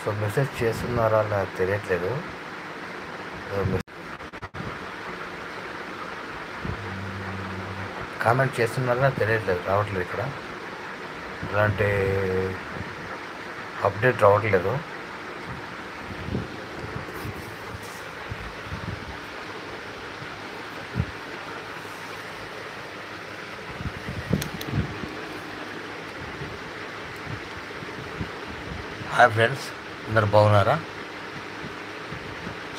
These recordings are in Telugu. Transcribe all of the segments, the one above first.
సో మెసేజ్ చేస్తున్నారా నాకు తెలియట్లేదు. కామెంట్ చేస్తున్నారా తెలియట్లేదు, రావట్లేదు. ఇక్కడ ఇలాంటి అప్డేట్ రావట్లేదు. హాయ్ ఫ్రెండ్స్, అందరు బాగున్నారా?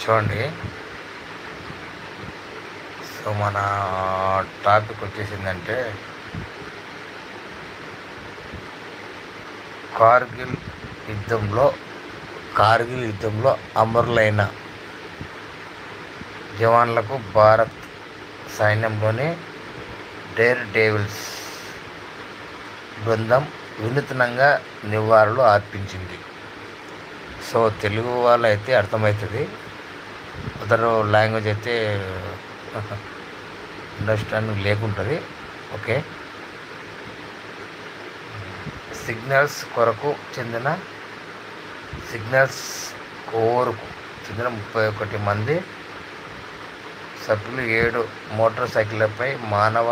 చూడండి, సో మన టాపిక్ వచ్చేసిందంటే కార్గిల్ యుద్ధంలో అమరులైన జవాన్లకు భారత్ సైన్యంలోని డేర్ డేవిల్స్ బృందం వినూత్నంగా నివాళులు అర్పించింది. సో తెలుగు వాళ్ళు అయితే అర్థమవుతుంది, అదర్ లాంగ్వేజ్ అయితే అండర్స్టాండింగ్ లేకుంటుంది. ఓకే, సిగ్నల్స్ కోర్కు చెందిన 31 మంది సభ్యులు 7 మోటార్ సైకిళ్లపై మానవ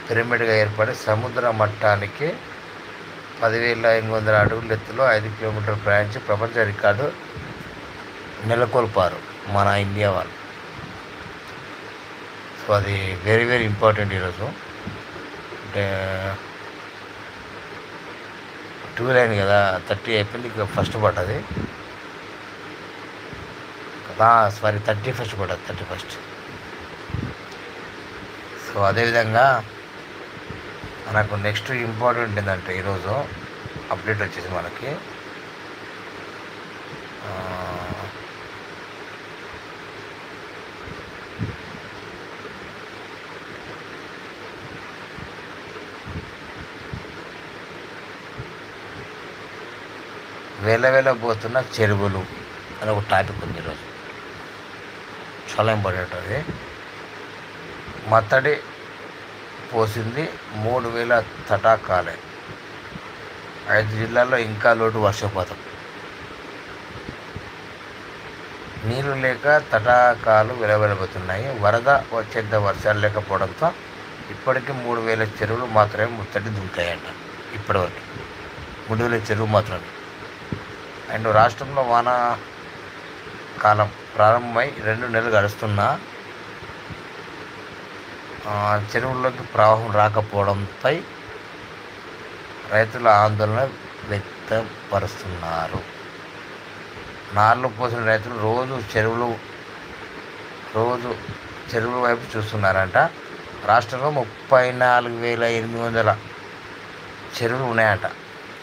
పిరమిడ్గా ఏర్పడి సముద్ర మట్టానికి 10,800 అడుగుల ఎత్తులో 5 కిలోమీటర్లు ప్రయాణించి ప్రపంచ రికార్డు నెలకొల్పారు మన ఇండియా వాళ్ళు. సో అది వెరీ వెరీ ఇంపార్టెంట్. ఈరోజు అంటే 12 అయింది కదా, 30 అయిపోయింది, ఇక ఫస్ట్ పడ్డది కదా, సారీ 31st పడ్డది, 31st. సో అదేవిధంగా మనకు నెక్స్ట్ ఇంపార్టెంట్ ఏంటంటే ఈరోజు అప్డేట్ వచ్చేసి మనకి పోతున్న చెరువులు అని ఒక టాపిక్ ఉంది ఈరోజు. చాలా ఇంపార్టెంట్ అది. మత్తడి పోసింది 3,000 తటాకాలే. 5 జిల్లాల్లో ఇంకా లోటు వర్షపాతం. నీరు లేక తటాకాలు వెలవెలబోతున్నాయి. వరద వచ్చేంత వర్షాలు లేకపోవడంతో ఇప్పటికీ 3,000 చెరువులు మాత్రమే ముత్తడి దుంకాయంట. ఇప్పటివరకు 3,000 చెరువు మాత్రమే. అండ్ రాష్ట్రంలో వానాకాలం ప్రారంభమై 2 నెలలు గడుస్తున్నా చెరువుల్లోకి ప్రవాహం రాకపోవడంపై రైతుల ఆందోళన వ్యక్తపరుస్తున్నారు. నార్లు పోసిన రైతులు రోజు చెరువుల వైపు చూస్తున్నారంట. రాష్ట్రంలో 34,800 చెరువులు ఉన్నాయంట.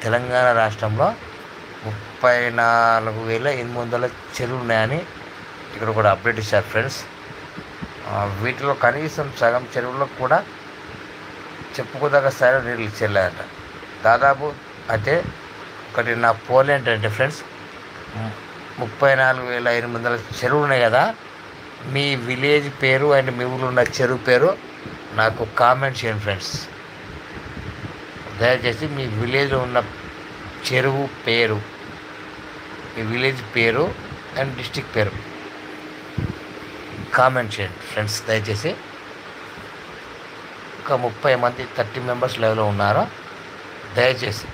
తెలంగాణ రాష్ట్రంలో 34,800 చెరువులు ఉన్నాయని ఇక్కడ కూడా అప్డేట్ ఇచ్చారు ఫ్రెండ్స్. వీటిలో కనీసం సగం చెరువులకు కూడా చెప్పుకోదగ్గ స్థాయిలో నీళ్ళు చెల్లాయంట. దాదాపు అంటే ఒకటి నా పోల్ ఏంటంటే ఫ్రెండ్స్, 34,800 చెరువులు ఉన్నాయి కదా, మీ విలేజ్ పేరు అండ్ మీ ఊళ్ళో ఉన్న చెరువు పేరు నాకు కామెంట్ చేయండి ఫ్రెండ్స్. దయచేసి మీ విలేజ్లో ఉన్న చెరువు పేరు, మీ విలేజ్ పేరు అండ్ డిస్టిక్ పేరు కామెంట్ చేయండి ఫ్రెండ్స్. దయచేసి ఒక 30 మంది 30 మెంబర్స్ లెవెల్లో ఉన్నారు. దయచేసి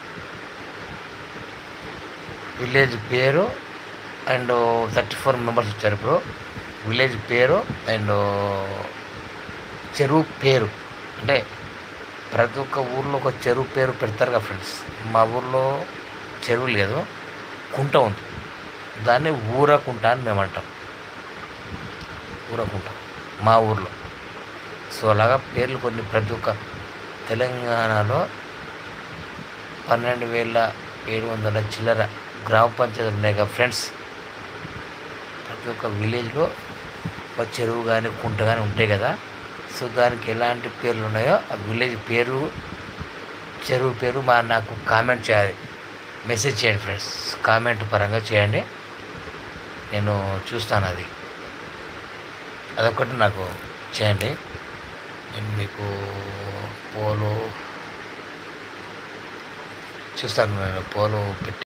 విలేజ్ పేరు అండ్ 34 మెంబర్స్ వచ్చారు ఇప్పుడు. విలేజ్ పేరు అండ్ చెరువు పేరు, అంటే ప్రతి ఒక్క ఊర్లో ఒక చెరువు పేరు పెడతారు కదా ఫ్రెండ్స్. మా ఊర్లో చెరువు లేదు, కుంట ఉంది, దాన్ని ఊరకుంట అని మేము అంటాం. ఊరకుంట మా ఊర్లో. సో అలాగా పేర్లు కొన్ని ప్రతి ఒక్క తెలంగాణలో 12,700 చిల్లర గ్రామ పంచాయతీలు ఉన్నాయి కదా ఫ్రెండ్స్. ప్రతి ఒక్క విలేజ్లో ఒక చెరువు కానీ కుంట కానీ ఉంటాయి కదా. సో దానికి ఎలాంటి పేర్లు ఉన్నాయో ఆ విలేజ్ పేరు, చెరువు పేరు నాకు కామెంట్ చేయాలి, మెసేజ్ చేయండి ఫ్రెండ్స్. కామెంట్ పరంగా చేయండి, నేను చూస్తాను. అదొకటి నాకు చేయండి. నేను మీకు పోలు చూస్తాను నేను పూలు పెట్టి